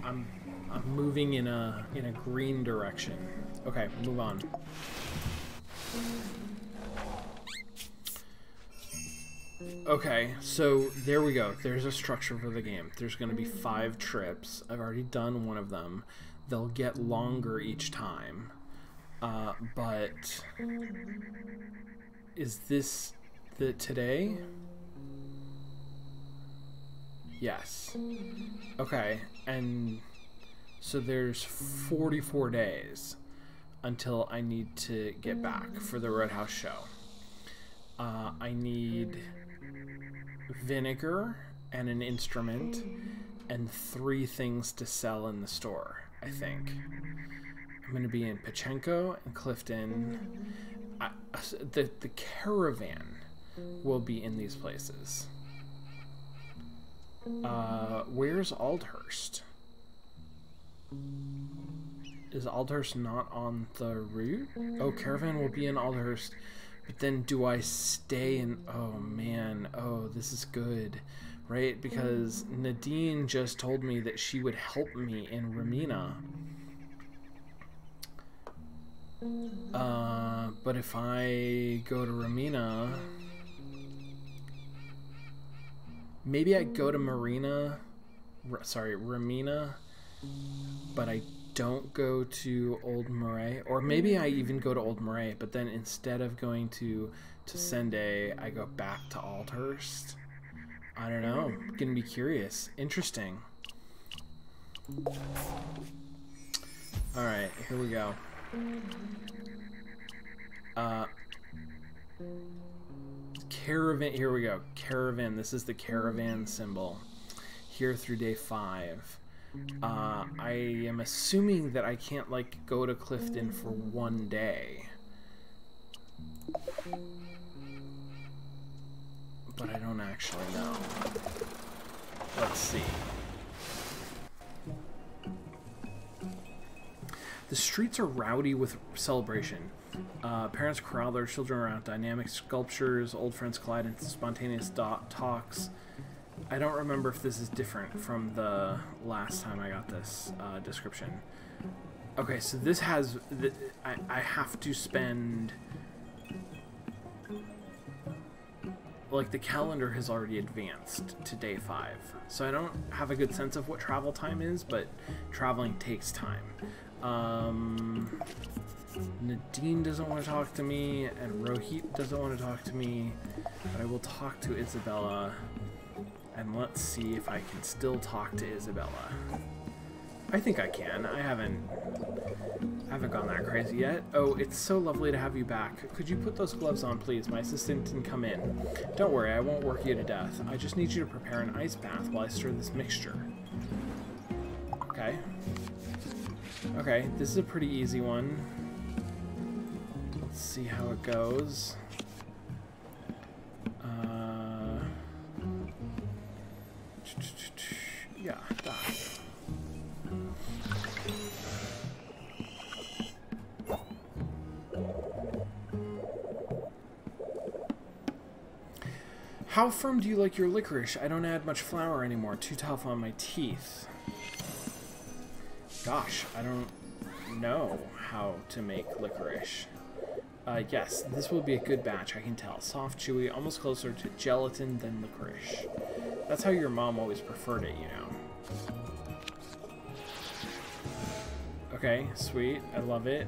I'm moving in a green direction. Okay, move on. Okay, so there we go. There's a structure for the game. There's going to be 5 trips. I've already done one of them. They'll get longer each time. But is this the today? Yes. Okay, and so there's 44 days until I need to get back for the Roadhouse show. I need vinegar and an instrument and 3 things to sell in the store, I think. I'm going to be in Pachenko and Clifton. The caravan will be in these places. Where's Aldhurst? Is Aldhurst not on the route? Oh, caravan will be in Aldhurst. But then do I stay in... Oh, man. Oh, this is good. Right? Because Nadine just told me that she would help me in Ramina. But if I go to Ramina... Maybe I go to Ramina, but I don't go to Old Moray. Or maybe I even go to Old Moray, but then instead of going to Sende, I go back to Aldhurst. I don't know. I'm gonna be curious. Interesting. Alright, here we go. Caravan, here we go. Caravan, this is the caravan symbol. Here through day 5. I am assuming that I can't, like, go to Clifton for 1 day. But I don't actually know. Let's see. The streets are rowdy with celebration. Parents corral their children around dynamic sculptures, old friends collide into spontaneous talks. I don't remember if this is different from the last time I got this description. Okay, so this has... I have to spend... Like, the calendar has already advanced to day 5. So I don't have a good sense of what travel time is, but traveling takes time. Nadine doesn't want to talk to me, and Rohit doesn't want to talk to me, but I will talk to Isabella, and let's see if I can still talk to Isabella. I think I can. I haven't gone that crazy yet. Oh, it's so lovely to have you back. Could you put those gloves on, please? My assistant didn't come in. Don't worry, I won't work you to death. I just need you to prepare an ice bath while I stir this mixture. Okay. Okay, this is a pretty easy one. Let's see how it goes. Yeah, die. How firm do you like your licorice? I don't add much flour anymore. Too tough on my teeth. Gosh, I don't know how to make licorice. Yes, this will be a good batch, I can tell. Soft, chewy, almost closer to gelatin than licorice. That's how your mom always preferred it, you know. Okay, sweet. I love it.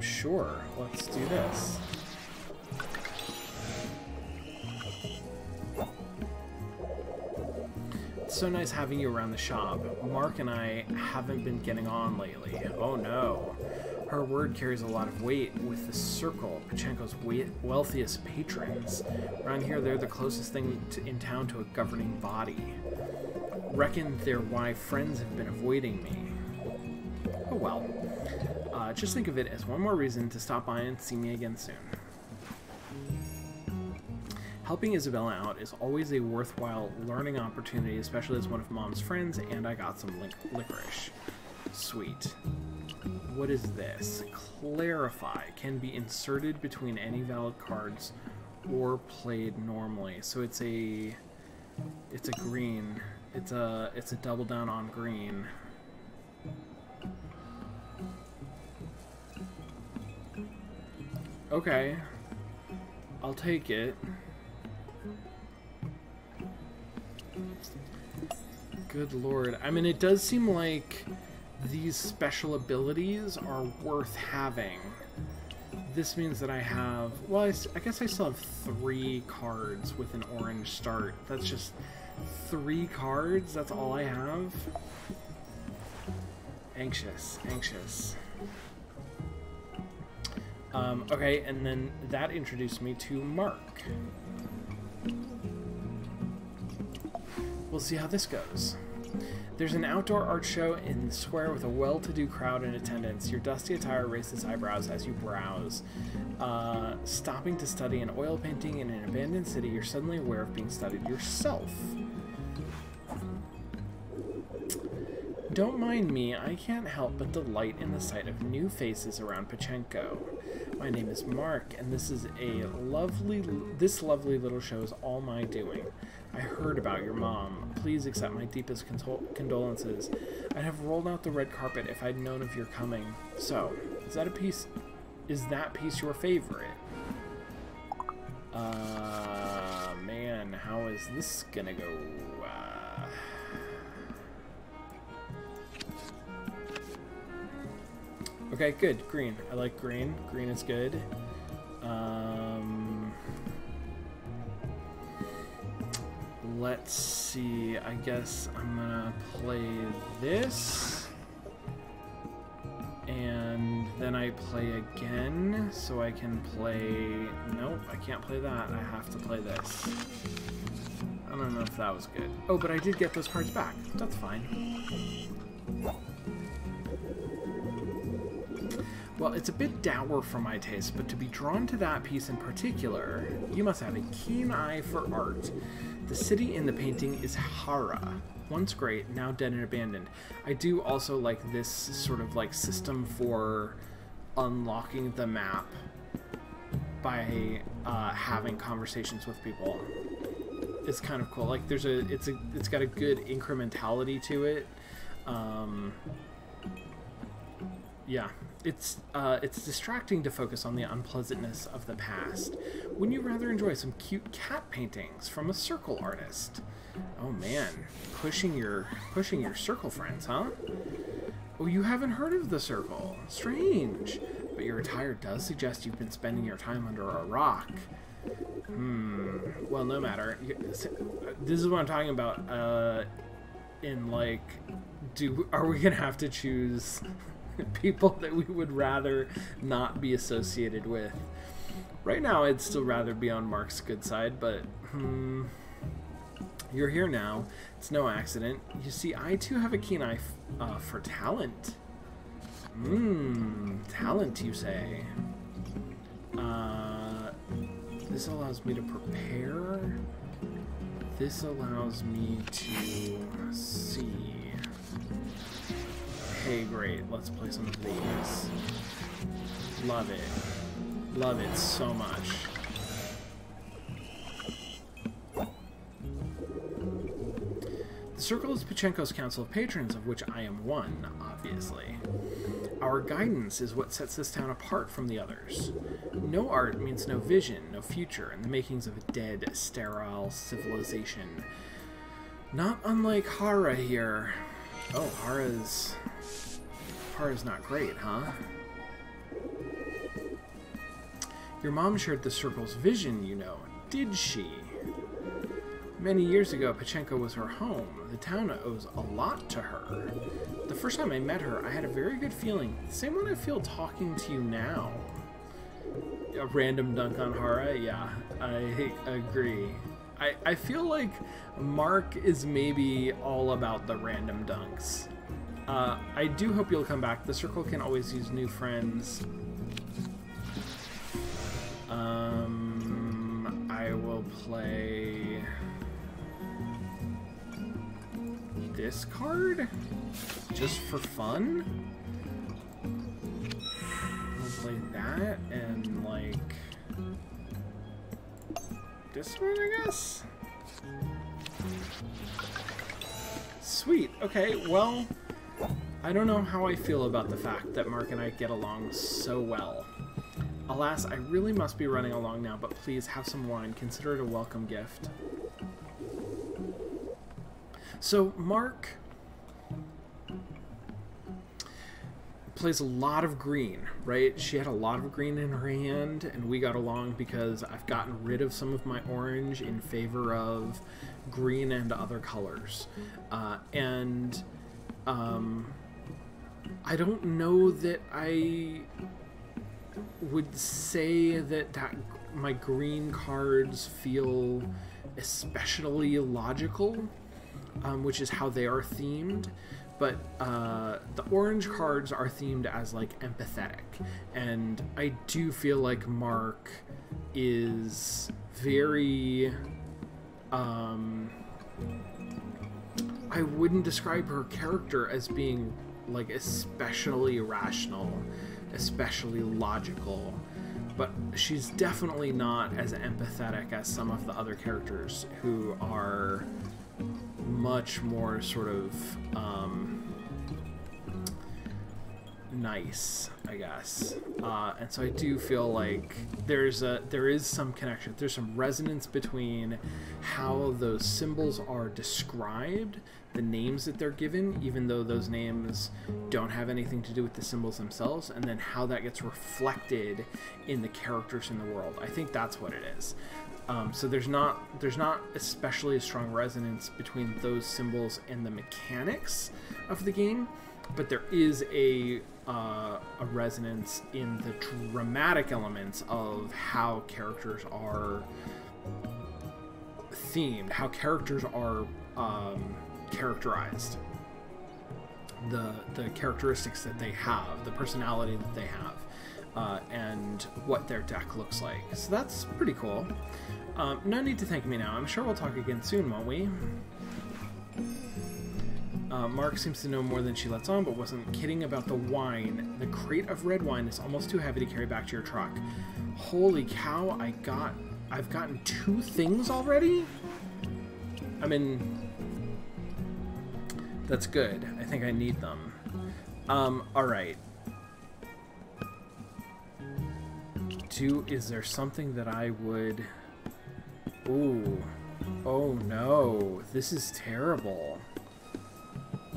Sure, let's do this. It's so nice having you around the shop. Mark and I haven't been getting on lately. Oh no. Her word carries a lot of weight with the Circle, Pachenko's wealthiest patrons. Around here, they're the closest thing in town to a governing body. Reckon they're why friends have been avoiding me. Oh well. Just think of it as one more reason to stop by and see me again soon. Helping Isabella out is always a worthwhile learning opportunity, especially as one of Mom's friends, and I got some licorice. Sweet. What is this? Clarify. Can be inserted between any valid cards or played normally. So it's a It's a green. It's a double down on green. Okay. I'll take it. Good lord. I mean, it does seem like these special abilities are worth having. This means that I have... Well, I guess I still have 3 cards with an orange start. That's just 3 cards? That's all I have? Anxious. Anxious. Okay, and then that introduced me to Mark. We'll see how this goes. There's an outdoor art show in the square with a well-to-do crowd in attendance. Your dusty attire raises eyebrows as you browse. Stopping to study an oil painting in an abandoned city, you're suddenly aware of being studied yourself. Don't mind me, I can't help but delight in the sight of new faces around Pachenko. My name is Mark, and this lovely little show is all my doing. I heard about your mom. Please accept my deepest condolences. I'd have rolled out the red carpet if I'd known of your coming. So, is that piece your favorite? Man, how is this gonna go? Okay, good. Green. I like green. Green is good. Let's see. I guess I'm gonna play this. And then I play again, so I can play... Nope, I can't play that. I have to play this. I don't know if that was good. Oh, but I did get those cards back. That's fine. Well, it's a bit dour for my taste, but to be drawn to that piece in particular, you must have a keen eye for art. The city in the painting is Hara. Once great, now dead and abandoned. I do also like this sort of like system for unlocking the map by having conversations with people. It's kind of cool. Like it's got a good incrementality to it. Yeah. It's distracting to focus on the unpleasantness of the past. Wouldn't you rather enjoy some cute cat paintings from a circle artist? Oh man, pushing your circle friends, huh? Oh, you haven't heard of the circle. Strange. But your attire does suggest you've been spending your time under a rock. Well, no matter. This is what I'm talking about. Are we gonna have to choose people that we would rather not be associated with? Right now, I'd still rather be on Mark's good side, but you're here now. It's no accident. You see, I too have a keen eye for talent. Talent, you say? This allows me to prepare. This allows me to see. Hey, great. Let's play some of these. Love it. Love it so much. The Circle is Pachenko's Council of Patrons, of which I am one, obviously. Our guidance is what sets this town apart from the others. No art means no vision, no future, and the makings of a dead, sterile civilization. Not unlike Hara here. Oh, Hara's not great, huh? Your mom shared the Circle's vision, you know, did she? Many years ago, Pachenko was her home. The town owes a lot to her. The first time I met her, I had a very good feeling. The same one I feel talking to you now. A random dunk on Hara? Yeah, I agree. I feel like Mark is maybe all about the random dunks. I do hope you'll come back. The Circle can always use new friends. I will play this card just for fun. We'll play that and like this one, I guess. Sweet. Okay, well, I don't know how I feel about the fact that Mark and I get along so well. Alas, I really must be running along now, but please have some wine. Consider it a welcome gift. So, Mark plays a lot of green, right? She had a lot of green in her hand, and we got along because I've gotten rid of some of my orange in favor of green and other colors. I don't know that I would say that my green cards feel especially logical, which is how they are themed. But the orange cards are themed as like empathetic, and I do feel like Mark is very I wouldn't describe her character as being like especially rational, especially logical, but she's definitely not as empathetic as some of the other characters who are much more sort of nice, I guess. And so I do feel like there is some connection. There's some resonance between how those symbols are described, the names that they're given, even though those names don't have anything to do with the symbols themselves, and then how that gets reflected in the characters in the world. I think that's what it is. So there's not especially a strong resonance between those symbols and the mechanics of the game, but there is a resonance in the dramatic elements of how characters are themed, how characters are characterized, the characteristics that they have, the personality that they have, and what their deck looks like. So that's pretty cool. No need to thank me now. I'm sure we'll talk again soon, won't we? Mark seems to know more than she lets on, but wasn't kidding about the wine. The crate of red wine is almost too heavy to carry back to your truck. Holy cow, I've gotten 2 things already? I mean, that's good. I think I need them. Alright. Is there something that I would... Ooh. Oh no. This is terrible.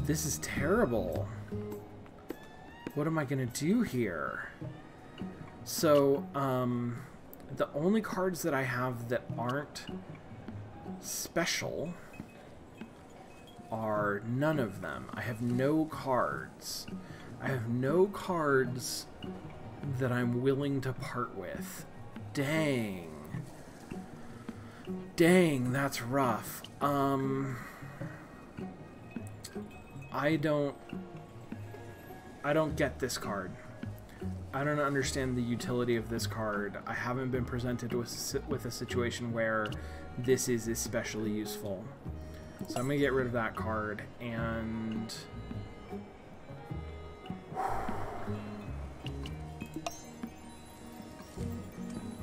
This is terrible. What am I gonna do here? So, the only cards that I have that aren't special are none of them. I have no cards. I have no cards that I'm willing to part with. Dang. Dang, that's rough. I don't get this card. I don't understand the utility of this card. I haven't been presented with a situation where this is especially useful. So I'm gonna get rid of that card, and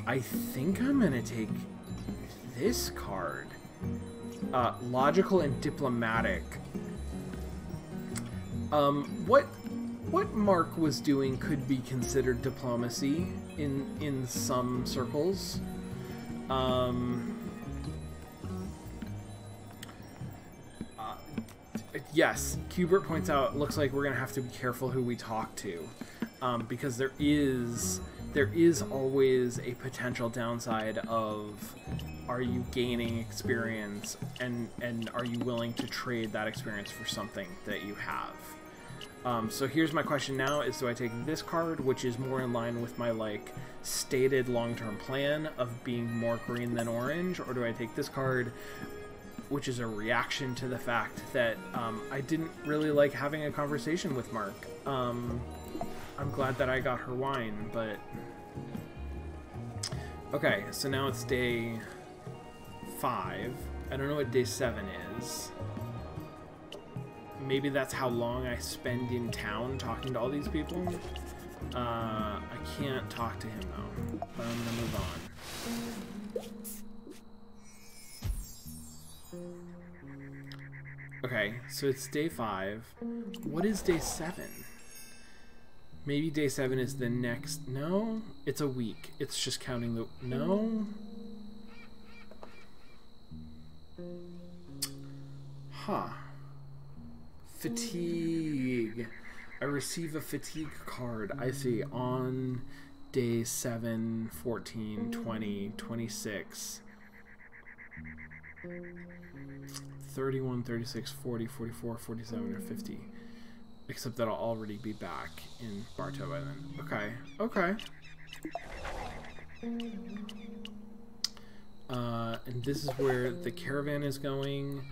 I think I'm gonna take this card. Logical and diplomatic. What Mark was doing could be considered diplomacy in some circles. Yes, Hubert points out, looks like we're gonna have to be careful who we talk to, because there is always a potential downside of, are you gaining experience, and are you willing to trade that experience for something that you have? So here's my question now, is do I take this card, which is more in line with my like stated long-term plan of being more green than orange, or do I take this card, which is a reaction to the fact that I didn't really like having a conversation with Mark. I'm glad that I got her wine, but... Okay, so now it's day 5. I don't know what day 7 is. Maybe that's how long I spend in town talking to all these people. I can't talk to him though, but I'm gonna move on. Okay, so it's day 5. What is day 7? Maybe day 7 is the next... No? It's a week. It's just counting the... No? Huh. Fatigue. I receive a fatigue card. I see. On day 7, 14, 20, 26... 31, 36, 40, 44, 47, or 50. Except that I'll already be back in Bartow by then. Okay, okay. And this is where the caravan is going.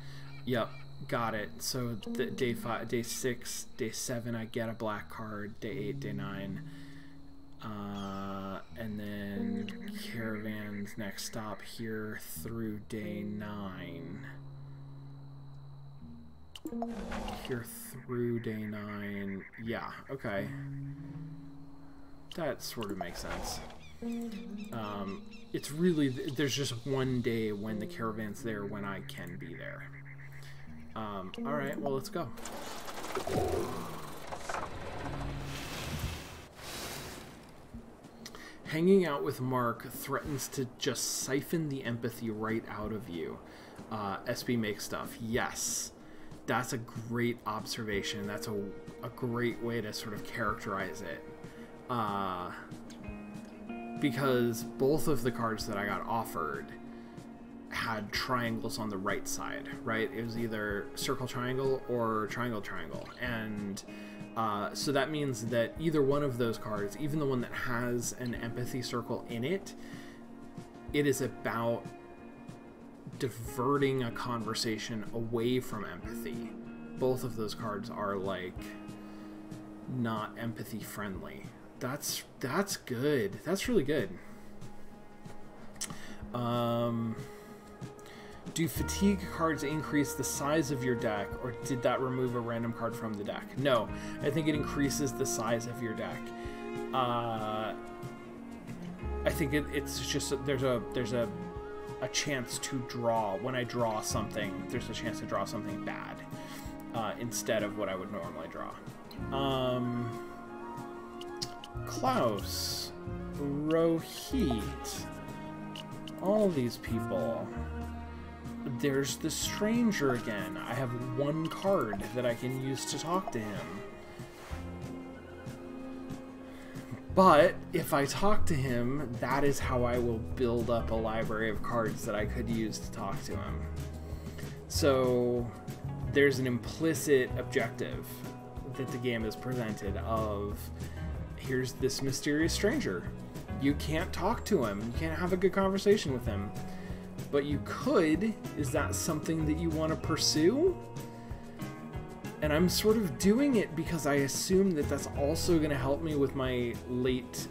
Yep, got it. So the day 5, day 6, day 7, I get a black card. Day 8, day 9. And then caravan's next stop here through day 9. Here through day 9. Yeah, okay. That sort of makes sense. It's really, there's just one day when the caravan's there when I can be there. Alright, well, let's go. Hanging out with Mark threatens to just siphon the empathy right out of you. SB makes stuff. Yes. That's a great observation. That's a great way to sort of characterize it. Because both of the cards that I got offered had triangles on the right side, right? It was either circle triangle or triangle triangle. And so that means that either one of those cards, even the one that has an empathy circle in it, it is about diverting a conversation away from empathy. Both of those cards are like not empathy friendly. That's good. That's really good. Do fatigue cards increase the size of your deck, or did that remove a random card from the deck? No, I think it increases the size of your deck. I think it's just there's a chance to draw. When I draw something, there's a chance to draw something bad instead of what I would normally draw. Klaus, Rohit, all these people. There's the stranger again. I have one card that I can use to talk to him. But if I talk to him, that is how I will build up a library of cards that I could use to talk to him. So there's an implicit objective that the game is presented of, here's this mysterious stranger. You can't talk to him. You can't have a good conversation with him. But you could. Is that something that you want to pursue? And I'm sort of doing it because I assume that that's also going to help me with my late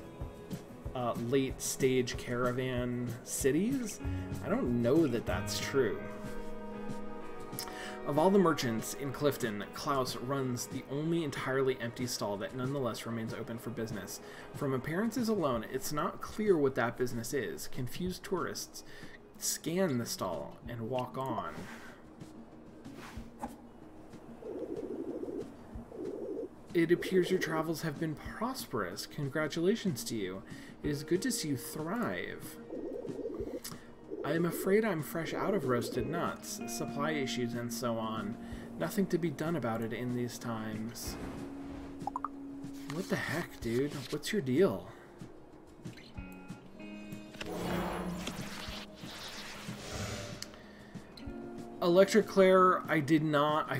stage caravan cities. I don't know that that's true. Of all the merchants in Clifton, Klaus runs the only entirely empty stall that nonetheless remains open for business. From appearances alone, it's not clear what that business is. Confused tourists scan the stall and walk on. It appears your travels have been prosperous. Congratulations to you. It is good to see you thrive. I am afraid I'm fresh out of roasted nuts, supply issues and so on. Nothing to be done about it in these times. What the heck, dude? What's your deal? Electric Claire, I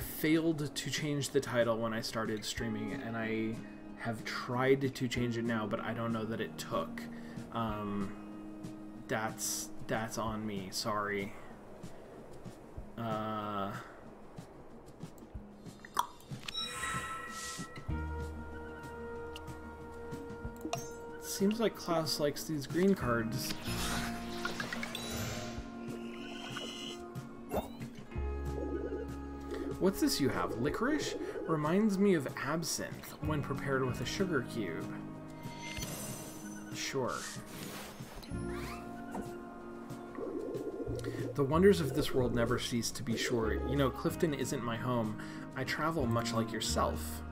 failed to change the title when I started streaming, and I have tried to change it now, but I don't know that it took. That's on me, sorry. Seems like Klaus likes these green cards. What's this you have? Licorice? Reminds me of absinthe when prepared with a sugar cube. Sure. The wonders of this world never cease to be sure. You know, Clifton isn't my home. I travel much like yourself.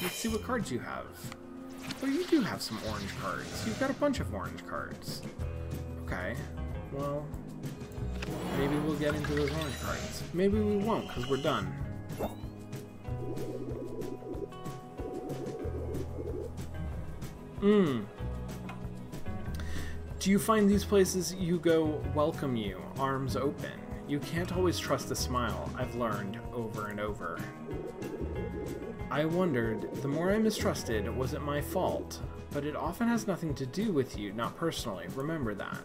Let's see what cards you have. Oh, you do have some orange cards. You've got a bunch of orange cards. Okay. Well, maybe we'll get into those orange cards. Maybe we won't, because we're done. Do you find these places you go welcome you, arms open? You can't always trust a smile, I've learned over and over. I wondered, the more I mistrusted, was it my fault? But it often has nothing to do with you, not personally. Remember that.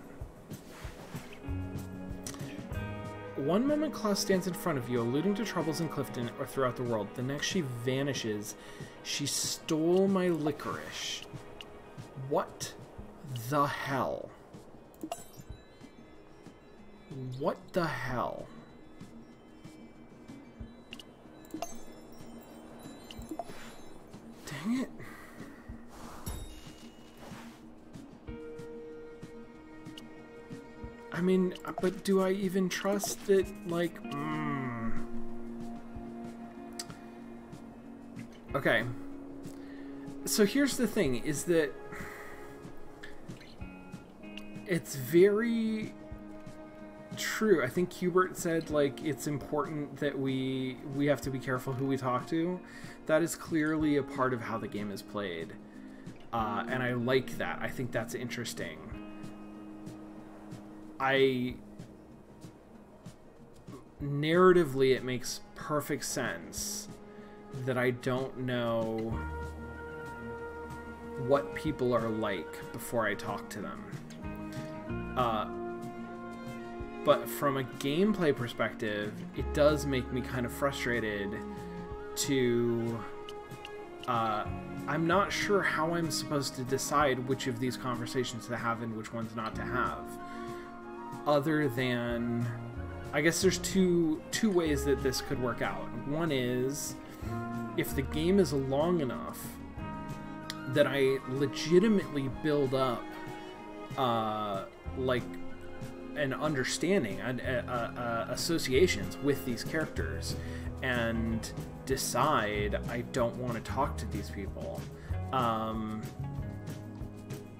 One moment Klaus stands in front of you, alluding to troubles in Clifton or throughout the world. The next she vanishes. She stole my licorice. What the hell? What the hell? Dang it. I mean, but do I even trust that, like, Okay. So here's the thing, is that it's very true. I think Hubert said, like, it's important that we have to be careful who we talk to. That is clearly a part of how the game is played. And I like that. I think that's interesting. Narratively, it makes perfect sense that I don't know what people are like before I talk to them. But from a gameplay perspective, it does make me kind of frustrated to... I'm not sure how I'm supposed to decide which of these conversations to have and which ones not to have. Other than... I guess there's two ways that this could work out. One is, if the game is long enough that I legitimately build up, like, an understanding, associations with these characters, and decide I don't want to talk to these people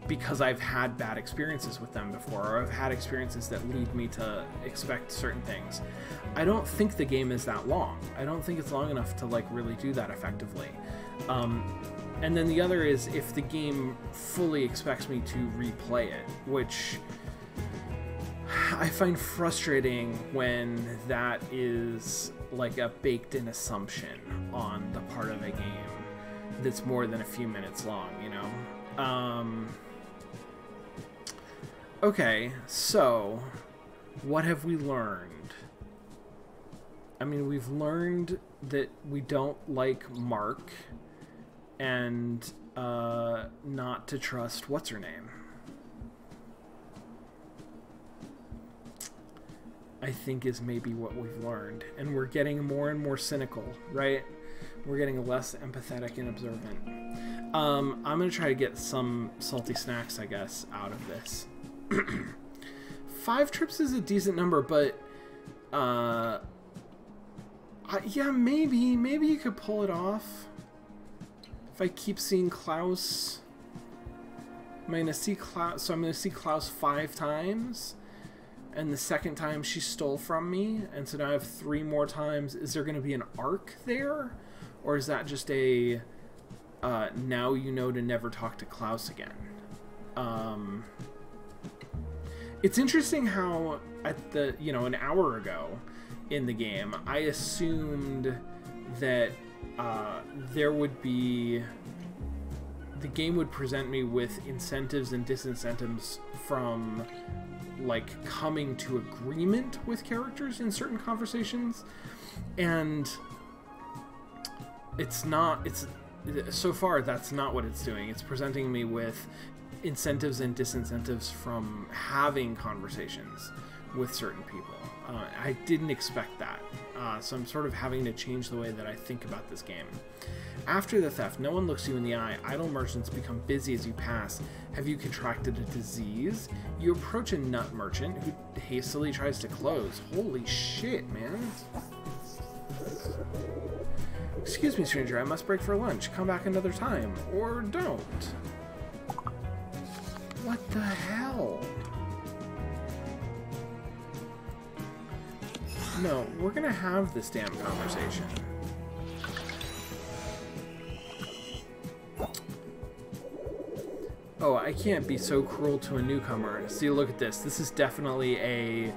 because I've had bad experiences with them before, or I've had experiences that lead me to expect certain things. I don't think the game is that long. I don't think it's long enough to, like, really do that effectively. And then the other is if the game fully expects me to replay it, which I find frustrating when that is like a baked-in assumption on the part of a game that's more than a few minutes long, you know? Okay, so what have we learned? I mean, we've learned that we don't like Mark, and not to trust what's her name. I think is maybe what we've learned, and we're getting more and more cynical, right? We're getting less empathetic and observant. I'm gonna try to get some salty snacks, I guess, out of this. 5 trips is a decent number, but yeah, maybe you could pull it off. If I keep seeing Klaus, I'm gonna see Klaus. So I'm gonna see Klaus 5 times, and the second time she stole from me, and so now I have 3 more times. Is there gonna be an arc there, or is that just a now you know to never talk to Klaus again? It's interesting how at the, you know, an hour ago in the game, I assumed that there would be, the game would present me with incentives and disincentives from, like, coming to agreement with characters in certain conversations, and it's not, so far that's not what it's doing. It's presenting me with incentives and disincentives from having conversations with certain people. I didn't expect that, so I'm sort of having to change the way that I think about this game. After the theft, no one looks you in the eye. Idle merchants become busy as you pass. Have you contracted a disease? You approach a nut merchant who hastily tries to close. Holy shit, man. Excuse me, stranger, I must break for lunch. Come back another time. Or don't. What the hell? No, we're gonna have this damn conversation. Oh, I can't be so cruel to a newcomer. See, look at this. This is definitely a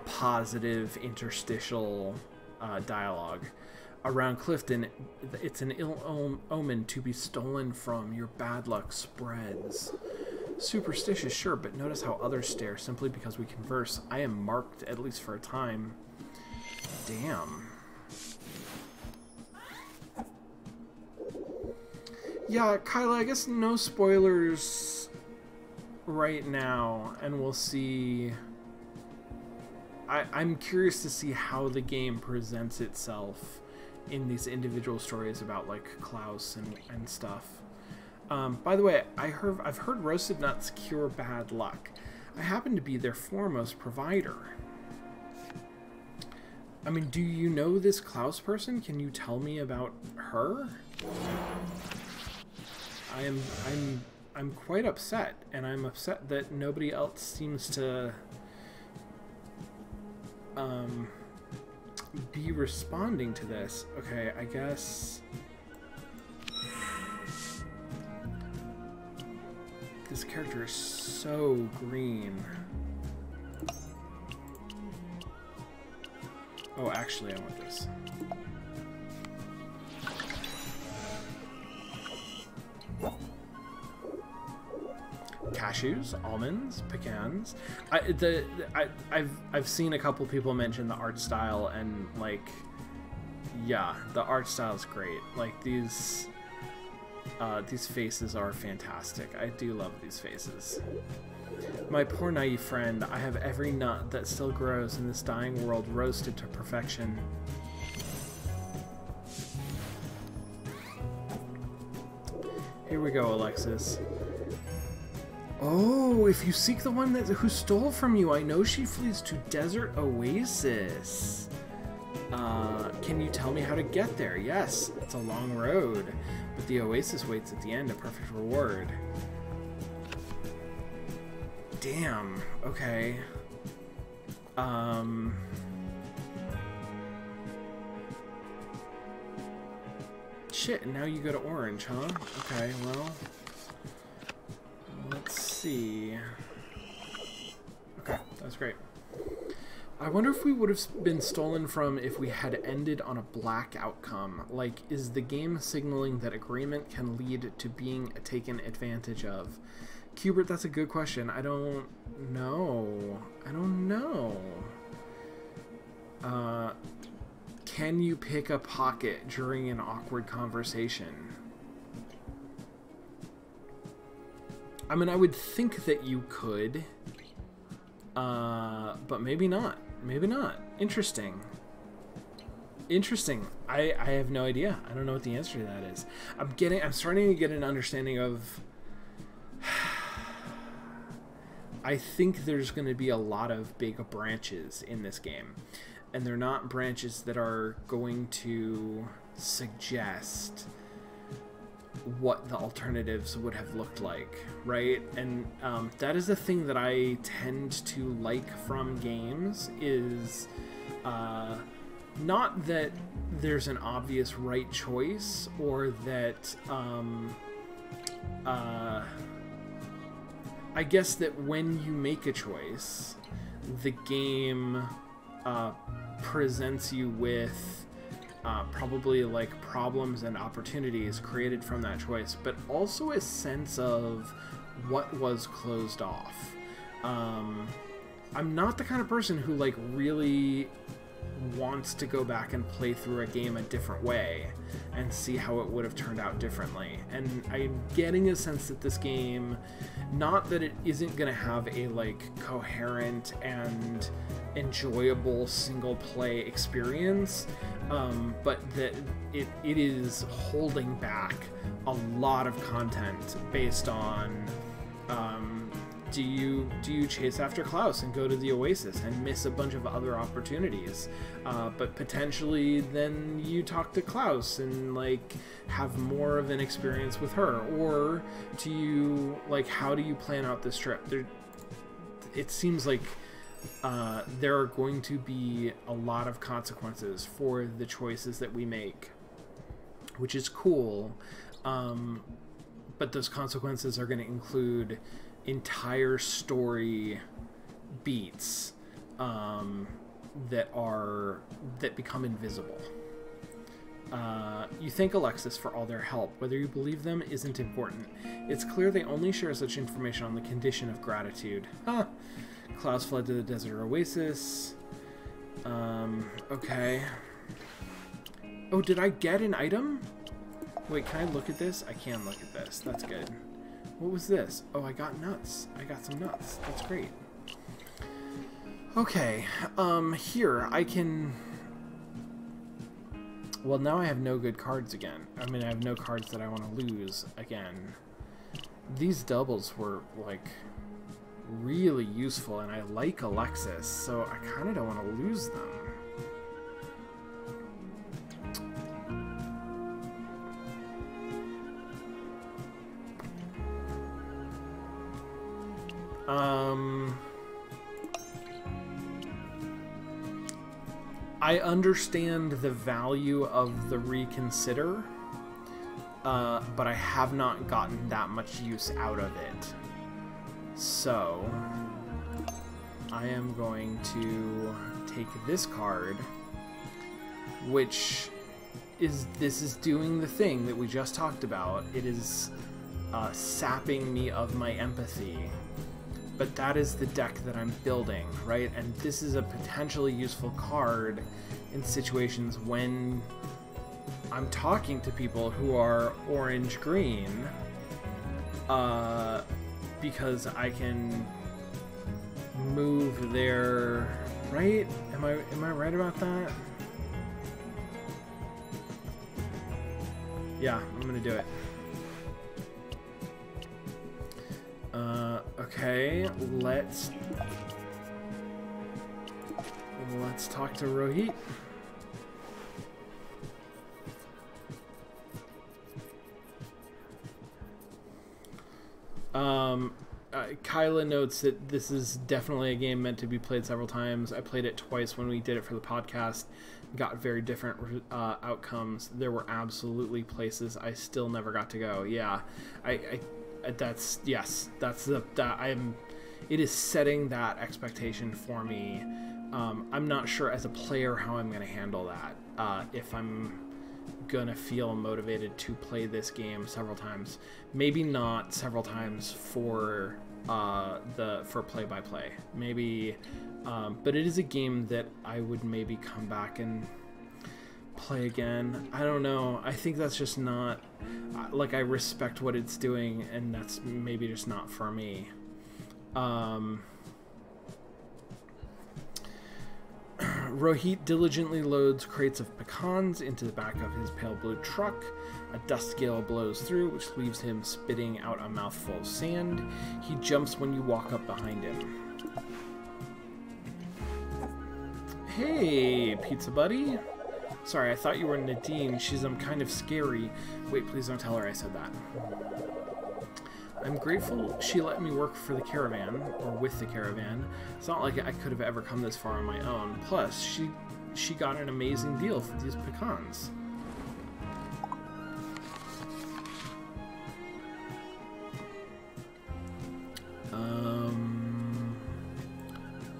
positive interstitial dialogue. Around Clifton, it's an ill omen to be stolen from. Your bad luck spreads. Superstitious, sure, but notice how others stare simply because we converse. I am marked, at least for a time. Damn. Yeah, Kyla, I guess no spoilers right now, and we'll see. I'm curious to see how the game presents itself in these individual stories about, like, Klaus and stuff. By the way, I've heard roasted nuts cure bad luck. I happen to be their foremost provider. I mean, do you know this Klaus person? Can you tell me about her? I'm quite upset, and I'm upset that nobody else seems to be responding to this. Okay, I guess this character is so green. Oh, actually, I want this. Cashews, almonds, pecans. I've seen a couple people mention the art style, and, like, yeah, the art style is great. Like, these faces are fantastic. I do love these faces. My poor naive friend, I have every nut that still grows in this dying world roasted to perfection. Here we go, Alexis. Oh, if you seek the one who stole from you, I know she flees to Desert Oasis. Can you tell me how to get there? Yes, it's a long road, but the Oasis waits at the end, a perfect reward. Damn, okay. Shit, and now you go to Orange, huh? Okay, well, let's see. Okay, that's great. I wonder if we would have been stolen from if we had ended on a black outcome. Like, is the game signaling that agreement can lead to being taken advantage of? Cubert, that's a good question. I don't know. I don't know. Can you pick a pocket during an awkward conversation? I mean, I would think that you could, but maybe not. Maybe not. Interesting. Interesting. I have no idea. I don't know what the answer to that is. I'm starting to get an understanding of. I think there's going to be a lot of big branches in this game, and they're not branches that are going to suggest what the alternatives would have looked like, right? And that is the thing that I tend to like from games, is not that there's an obvious right choice, or that I guess that when you make a choice, the game presents you with probably, like, problems and opportunities created from that choice, but also a sense of what was closed off. I'm not the kind of person who, like, really wants to go back and play through a game a different way and see how it would have turned out differently. And I'm getting a sense that this game, not that it isn't going to have a like coherent and enjoyable single play experience, but that it is holding back a lot of content based on do you chase after Klaus and go to the Oasis and miss a bunch of other opportunities, but potentially then you talk to Klaus and like have more of an experience with her, or do you like, how do you plan out this trip? It seems like there are going to be a lot of consequences for the choices that we make, which is cool, but those consequences are going to include entire story beats that become invisible. You thank Alexis for all their help. Whether you believe them isn't important. It's clear they only share such information on the condition of gratitude. Huh. Klaus fled to the desert oasis. Okay. Oh, did I get an item? Wait, can I look at this? I can look at this. That's good. What was this? Oh, I got nuts. I got some nuts. That's great. Okay. Here, I can... Well, now I have no good cards again. I mean, I have no cards that I want to lose again. These doubles were, like, really useful, and I like Alexis, so I kind of don't want to lose them. I understand the value of the reconsider, but I have not gotten that much use out of it. So, I am going to take this card, which is, this is doing the thing that we just talked about. It is sapping me of my empathy. But that is the deck that I'm building, right? And this is a potentially useful card in situations when I'm talking to people who are orange-green, because I can move their... Right? Am I right about that? Yeah, I'm gonna do it. Okay, let's talk to Rohit. Kyla notes that this is definitely a game meant to be played several times. I played it twice when we did it for the podcast. Got very different outcomes. There were absolutely places I still never got to go. Yeah, that's, yes, that's it is setting that expectation for me. I'm not sure as a player how I'm going to handle that, if I'm gonna feel motivated to play this game several times. Maybe not several times for play-by-play. Maybe, but it is a game that I would maybe come back and play again. I don't know. I think that's just not, like, I respect what it's doing, and that's maybe just not for me. Rohit diligently loads crates of pecans into the back of his pale blue truck. A dust gale blows through, which leaves him spitting out a mouthful of sand. He jumps when you walk up behind him. Hey, pizza buddy. Sorry, I thought you were Nadine. She's kind of scary. Wait, please don't tell her I said that. I'm grateful she let me work for the caravan, or with the caravan. It's not like I could have ever come this far on my own. Plus, she got an amazing deal for these pecans.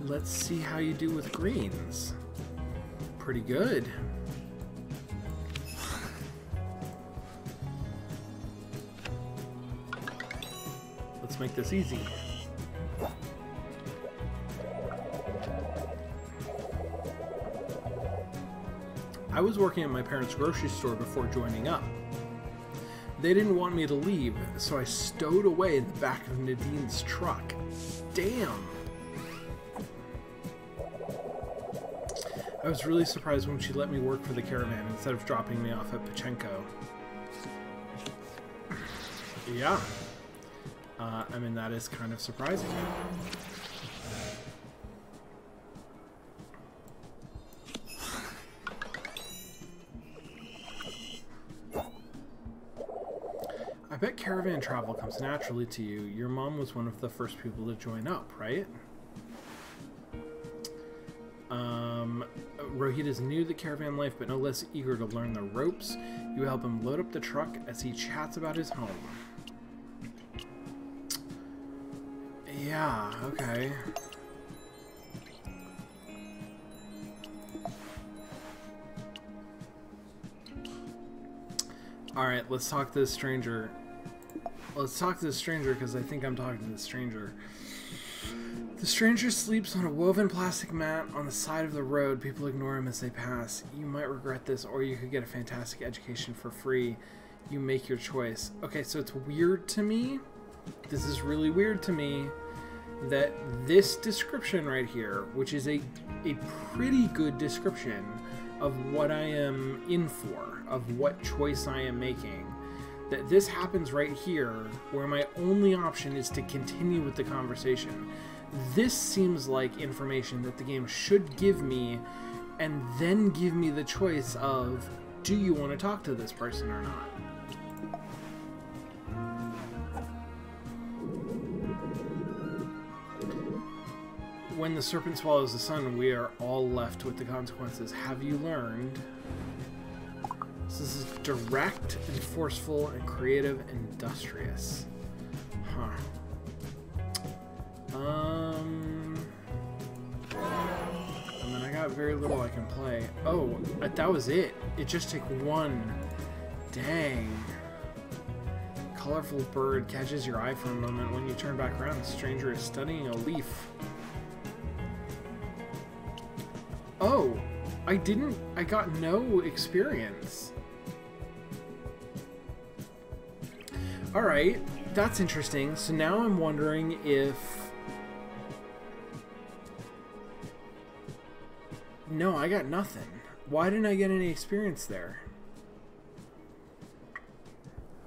Let's see how you do with greens. Pretty good. Let's make this easy. I was working at my parents' grocery store before joining up. They didn't want me to leave, so I stowed away in the back of Nadine's truck. Damn! I was really surprised when she let me work for the caravan instead of dropping me off at Pachenko. Yeah. I mean, that is kind of surprising. I bet caravan travel comes naturally to you. Your mom was one of the first people to join up, right? Rohit is new to caravan life, but no less eager to learn the ropes. You help him load up the truck as he chats about his home. Yeah, okay. Alright, let's talk to this stranger. Let's talk to the stranger because I think I'm talking to the stranger. The stranger sleeps on a woven plastic mat on the side of the road. People ignore him as they pass. You might regret this, or you could get a fantastic education for free. You make your choice. Okay, so it's weird to me. This is really weird to me that this description right here, which is a pretty good description of what I am in for, of what choice I am making, that this happens right here where my only option is to continue with the conversation. This seems like information that the game should give me and then give me the choice of, do you want to talk to this person or not? When the serpent swallows the sun, we are all left with the consequences. Have you learned? This is direct and forceful and creative and industrious. Huh. And then I got very little I can play. Oh, that was it. It just took one. Dang. Colorful bird catches your eye for a moment. When you turn back around, the stranger is studying a leaf. Oh, I got no experience. Alright, that's interesting. So now I'm wondering if... No, I got nothing. Why didn't I get any experience there?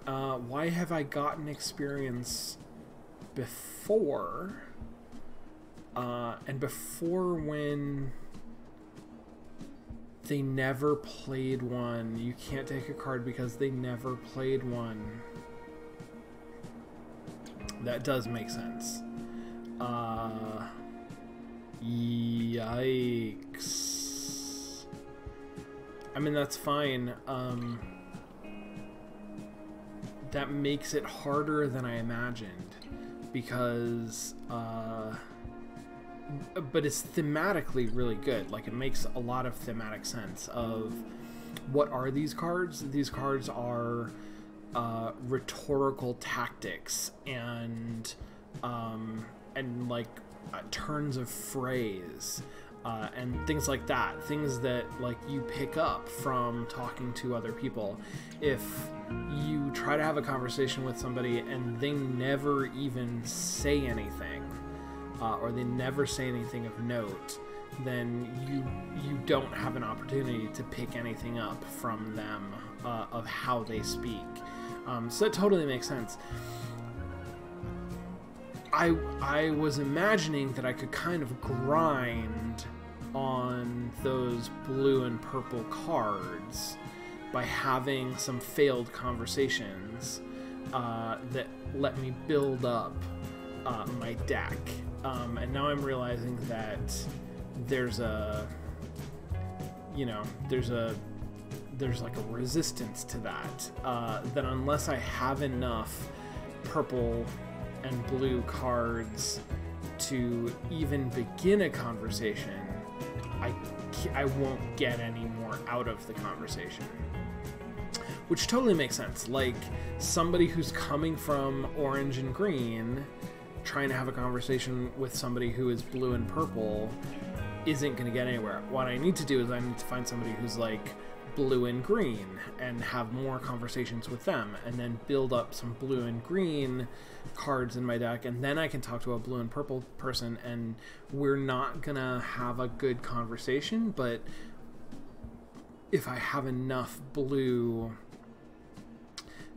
Why have I gotten experience before? And before when... They never played one. You can't take a card because they never played one. That does make sense. Yikes. I mean, that's fine. That makes it harder than I imagined. Because, but it's thematically really good. Like, it makes a lot of thematic sense of what are these cards? These cards are rhetorical tactics and like turns of phrase and things like that. Things that like you pick up from talking to other people. If you try to have a conversation with somebody and they never even say anything, or they never say anything of note, then you don't have an opportunity to pick anything up from them of how they speak. So that totally makes sense. I was imagining that I could kind of grind on those blue and purple cards by having some failed conversations that let me build up my deck. And now I'm realizing that there's a, you know, there's like a resistance to that, that unless I have enough purple and blue cards to even begin a conversation, I won't get any more out of the conversation. Which totally makes sense. Like, somebody who's coming from orange and green trying to have a conversation with somebody who is blue and purple isn't going to get anywhere. What I need to do is I need to find somebody who's like blue and green and have more conversations with them, and then build up some blue and green cards in my deck, and then I can talk to a blue and purple person, and we're not gonna have a good conversation, but if I have enough blue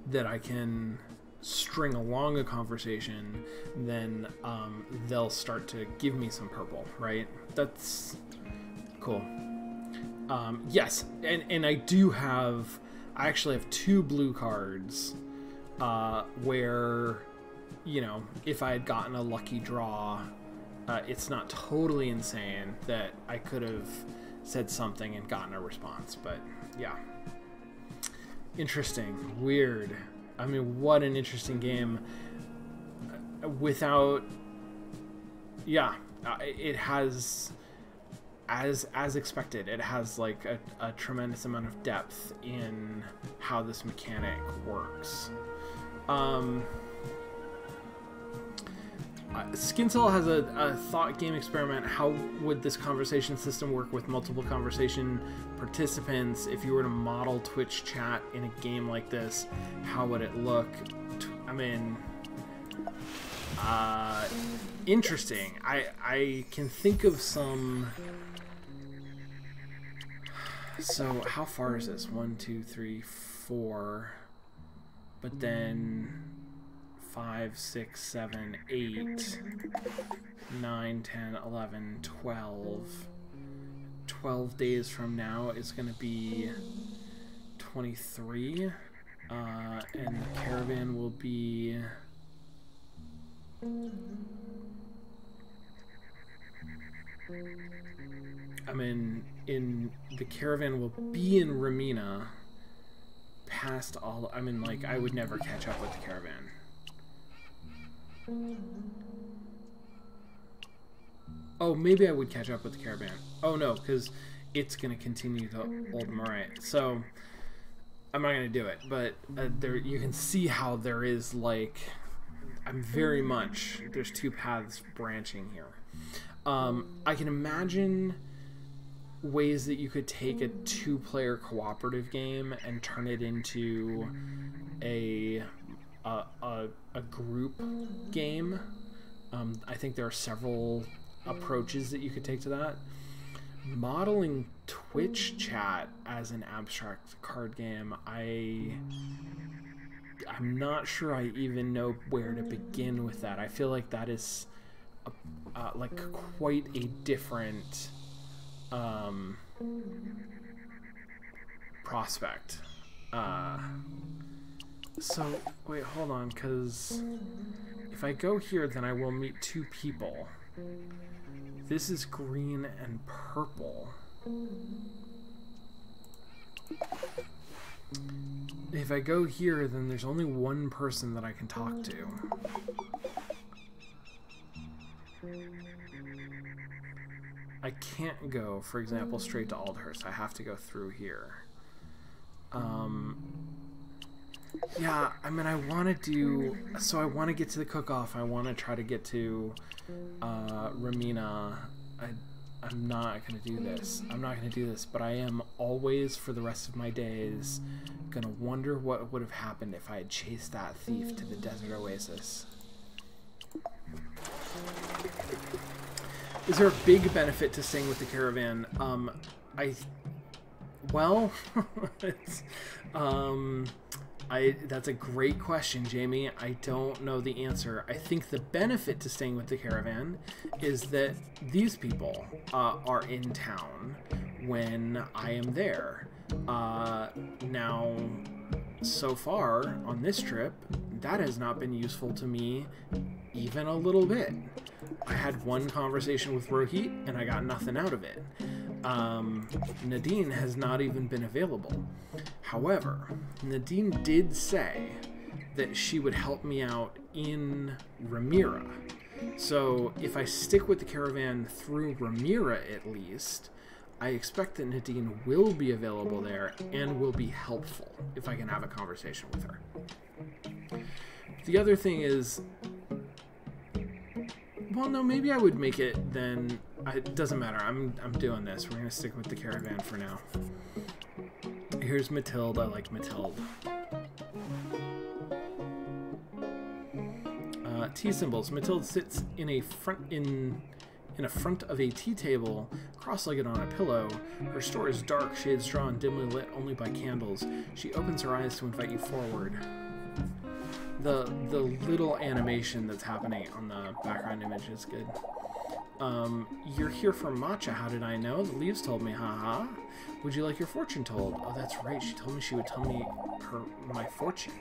that I can string along a conversation, then they'll start to give me some purple, right? That's cool. Yes, and I actually have 2 blue cards where, you know, if I had gotten a lucky draw, it's not totally insane that I could have said something and gotten a response, but yeah. Interesting. Weird. I mean, what an interesting game. Without... Yeah, it has... As expected, it has like a tremendous amount of depth in how this mechanic works. Skincell has a thought game experiment. How would this conversation system work with multiple conversation participants? If you were to model Twitch chat in a game like this, how would it look? I mean, interesting. I can think of some... So how far is this? 1, 2, 3, 4. But then 5, 6, 7, 8, 9, 10, 11, 12. 12 days from now is going to be 23. And the caravan will be... I mean, the caravan will be in Ramina past all... I mean, like, I would never catch up with the caravan. Oh, maybe I would catch up with the caravan. Oh, no, because it's going to continue to Old Moray. So, I'm not going to do it. But there, you can see how there is, like... I'm very much... There's 2 paths branching here. I can imagine ways that you could take a 2-player cooperative game and turn it into a group game. I think there are several approaches that you could take to that. Modeling Twitch chat as an abstract card game, I'm not sure I even know where to begin with that. I feel like that is like quite a different prospect. So wait, hold on, because if I go here, then I will meet 2 people. This is green and purple. If I go here, then there's only 1 person that I can talk to. I can't go, for example, straight to Aldhurst. I have to go through here. Yeah, I mean, I want to do... So I want to get to the cook-off. I want to try to get to Ramina. I'm not going to do this. I'm not going to do this, but I am always, for the rest of my days, going to wonder what would have happened if I had chased that thief to the desert oasis. Is there a big benefit to staying with the caravan? Well, that's a great question, Jamie. I don't know the answer. I think the benefit to staying with the caravan is that these people are in town when I am there. Now, so far on this trip, that has not been useful to me even a little bit. I had 1 conversation with Rohit and I got nothing out of it. Nadine has not even been available. However, Nadine did say that she would help me out in Ramira. So if I stick with the caravan through Ramira at least, I expect that Nadine will be available there and will be helpful if I can have a conversation with her. The other thing is... Well, no, maybe I would make it then... It doesn't matter. I'm doing this. We're going to stick with the caravan for now. Here's Mathilde. I like Mathilde. Tea symbols. Mathilde sits in a front of a tea table, cross-legged on a pillow. Her store is dark, shades drawn, dimly lit only by candles. She opens her eyes to invite you forward. The little animation that's happening on the background image is good. You're here for matcha. How did I know? The leaves told me. Haha. Would you like your fortune told? Oh, that's right. She told me she would tell me my fortune.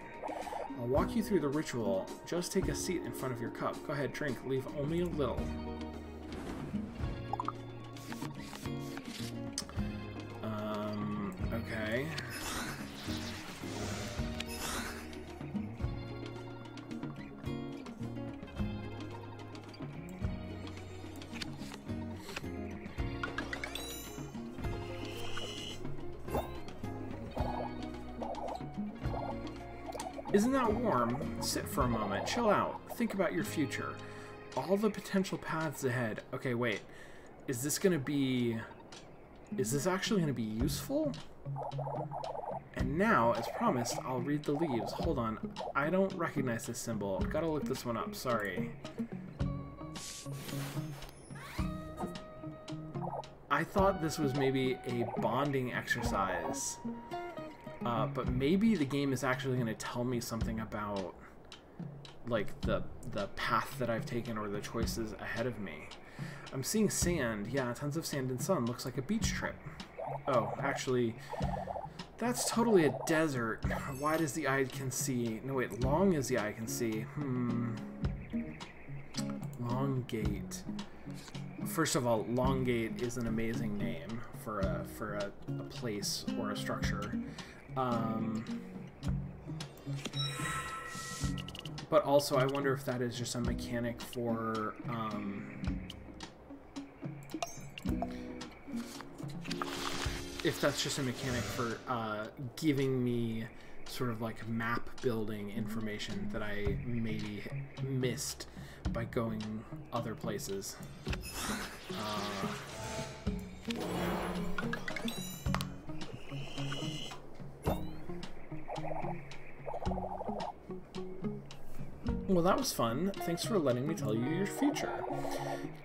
I'll walk you through the ritual. Just take a seat in front of your cup. Go ahead, drink. Leave only a little. Okay. Isn't that warm? Sit for a moment. Chill out. Think about your future. All the potential paths ahead. Okay, wait. Is this actually going to be useful? And now, as promised, I'll read the leaves. Hold on. I don't recognize this symbol. Gotta look this one up. Sorry. I thought this was maybe a bonding exercise. But maybe the game is actually going to tell me something about, like, the path that I've taken or the choices ahead of me. I'm seeing sand. Yeah, tons of sand and sun. Looks like a beach trip. Oh, actually, that's totally a desert. Wide as the eye can see. No, wait, long as the eye can see. Longgate. First of all, Longgate is an amazing name for a place or a structure. But also, I wonder if that is just a mechanic for, if that's just a mechanic for giving me sort of like map building information that I maybe missed by going other places. Well, that was fun. Thanks for letting me tell you your future.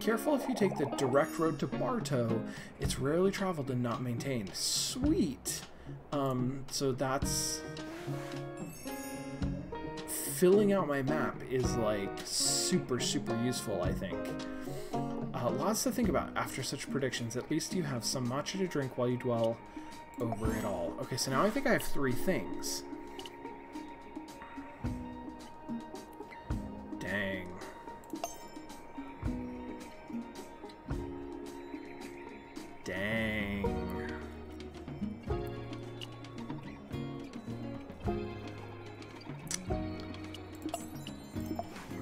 Careful if you take the direct road to Bartow. It's rarely traveled and not maintained. Sweet! So that's... Filling out my map is, like, super, super useful, I think. Lots to think about after such predictions. At least you have some matcha to drink while you dwell over it all. Okay, so now I think I have 3 things. Dang. Dang. We're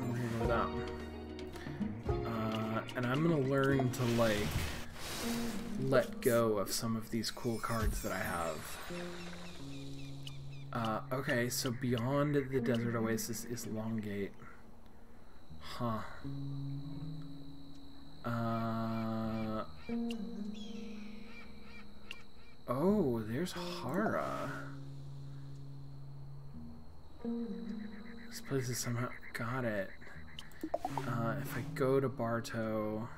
gonna go with that. And I'm gonna learn to, like, let go of some of these cool cards that I have. Okay, so beyond the desert oasis is Longgate. Huh. Oh, there's Hara. This place is somehow... Got it. If I go to Bartow...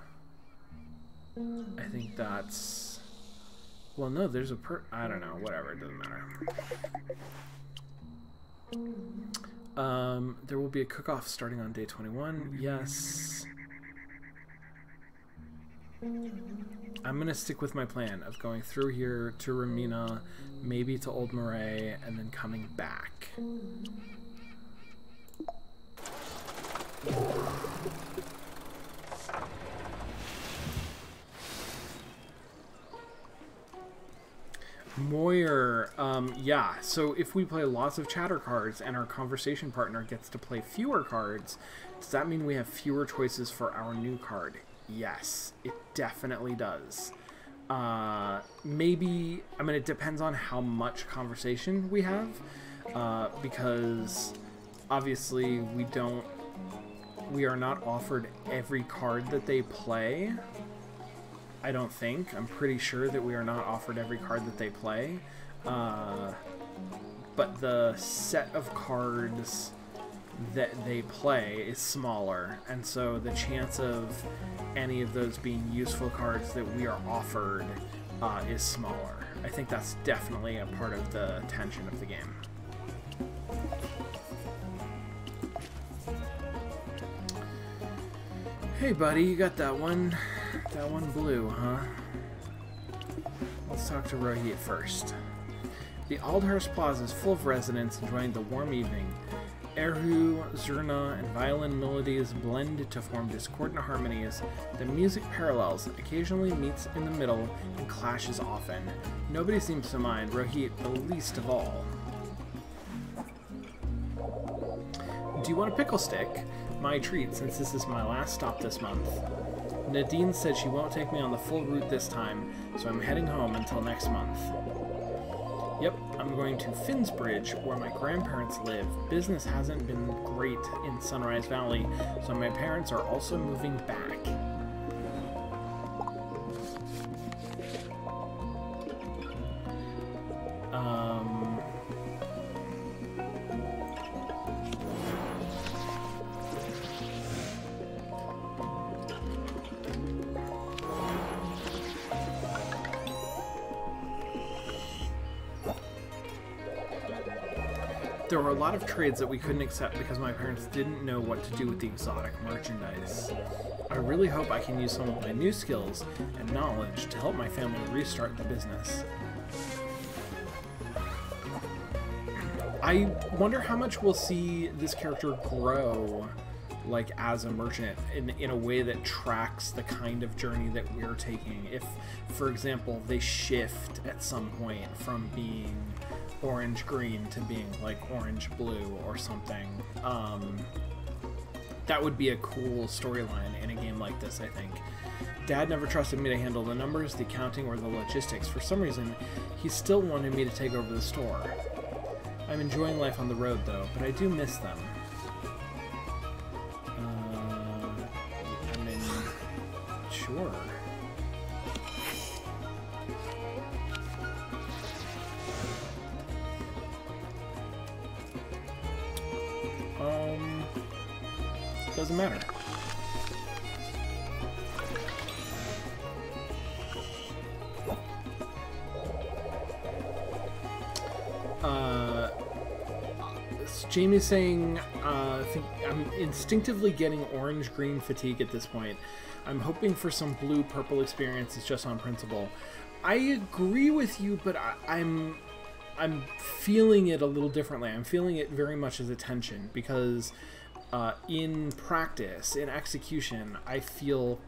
I think that's... Well, no, there's a I don't know, whatever, it doesn't matter. There will be a cook-off starting on day 21. Yes. I'm gonna stick with my plan of going through here to Ramina, maybe to Old Moray, and then coming back. Moyer, yeah, so if we play lots of chatter cards and our conversation partner gets to play fewer cards, does that mean we have fewer choices for our new card? Yes, it definitely does. Maybe, I mean, it depends on how much conversation we have, because obviously we are not offered every card that they play. I don't think. I'm pretty sure that we are not offered every card that they play. but the set of cards that they play is smaller, and so the chance of any of those being useful cards that we are offered is smaller. I think that's definitely a part of the tension of the game. Hey buddy, you got that one blue, huh? Let's talk to Rohit first. The Aldhurst Plaza is full of residents enjoying the warm evening. Erhu, Zurna, and violin melodies blend to form discordant harmonies. The music parallels, occasionally meets in the middle, and clashes often. Nobody seems to mind, Rohit the least of all. Do you want a pickle stick? My treat, since this is my last stop this month. Nadine said she won't take me on the full route this time, so I'm heading home until next month. Yep, I'm going to Finsbridge, where my grandparents live. Business hasn't been great in Sunrise Valley, so my parents are also moving back. There were a lot of trades that we couldn't accept because my parents didn't know what to do with the exotic merchandise. I really hope I can use some of my new skills and knowledge to help my family restart the business. I wonder how much we'll see this character grow, like, as a merchant in a way that tracks the kind of journey that we're taking. If, for example, they shift at some point from being orange-green to being, like, orange-blue or something. That would be a cool storyline in a game like this, I think. Dad never trusted me to handle the numbers, the accounting, or the logistics. For some reason, he still wanted me to take over the store. I'm enjoying life on the road, though, but I do miss them. I mean, sure. Doesn't matter. Jamie's saying, I think I'm instinctively getting orange-green fatigue at this point. I'm hoping for some blue-purple experiences just on principle. I agree with you, but I'm feeling it a little differently. I'm feeling it very much as a tension because in practice, in execution, I feel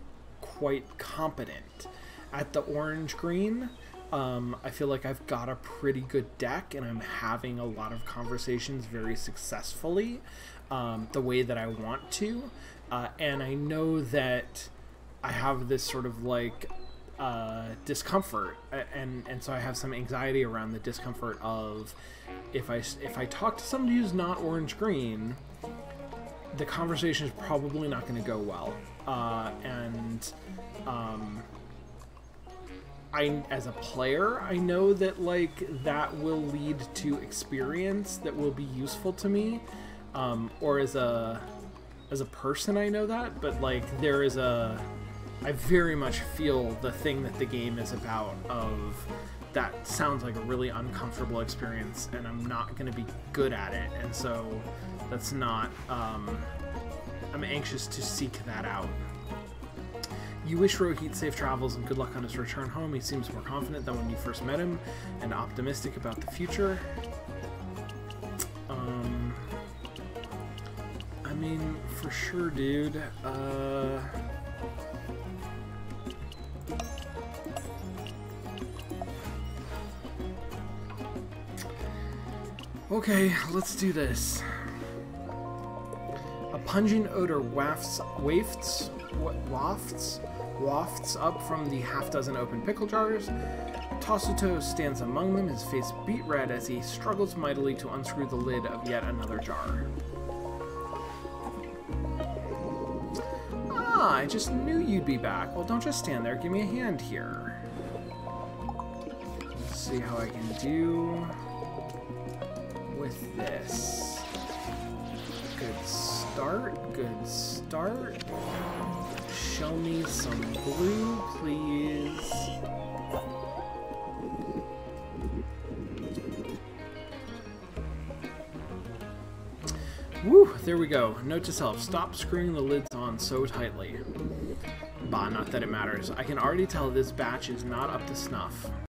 quite competent. At the orange-green, I feel like I've got a pretty good deck and I'm having a lot of conversations very successfully the way that I want to. And I know that I have this sort of like discomfort, and so I have some anxiety around the discomfort of if I talk to somebody who's not orange-green, the conversation is probably not going to go well. I, as a player, I know that like that will lead to experience that will be useful to me, or as a person, I know that. But like there is I very much feel the thing that the game is about. Of that sounds like a really uncomfortable experience, and I'm not going to be good at it, and so that's not. I'm anxious to seek that out. You wish Rohit safe travels and good luck on his return home. He seems more confident than when you first met him and optimistic about the future. I mean, for sure, dude. Okay, let's do this. A pungent odor wafts up from the half-dozen open pickle jars. Tasuto stands among them, his face beet red as he struggles mightily to unscrew the lid of yet another jar. Ah, I just knew you'd be back. Well, don't just stand there. Give me a hand here. So, see how I can do with this. Good start, good start. Show me some blue, please. Woo, there we go. Note to self, stop screwing the lids on so tightly. Bah, not that it matters. I can already tell this batch is not up to snuff.